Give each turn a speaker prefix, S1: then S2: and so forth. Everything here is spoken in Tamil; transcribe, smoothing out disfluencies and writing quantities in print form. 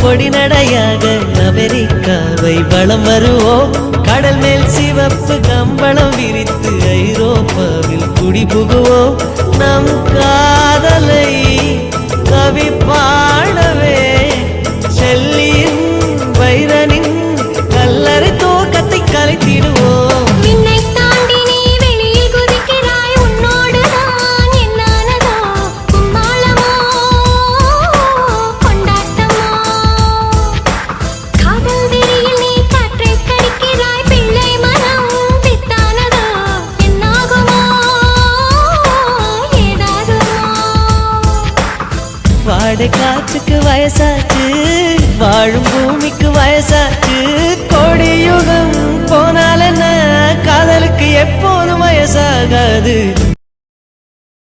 S1: பொடிநடையாக அமெரிக்காவை வலம் வருவோம். கடல் மேல் சிவப்பு கம்பளம் விரித்து ஐரோப்பாவில் குடிபுகுவோம். நம் காதலை கவி பாடவே செல்லியின் வைரனின் கல்லறை தோக்கத்தை கலைத்திடுவோம். வாடை காற்றுக்கு வயசாச்சு, வாழும் பூமிக்கு வயசாச்சு. கோடி யுகம் போனால் என்ன, காதலுக்கு எப்போதும் வயசாகாது.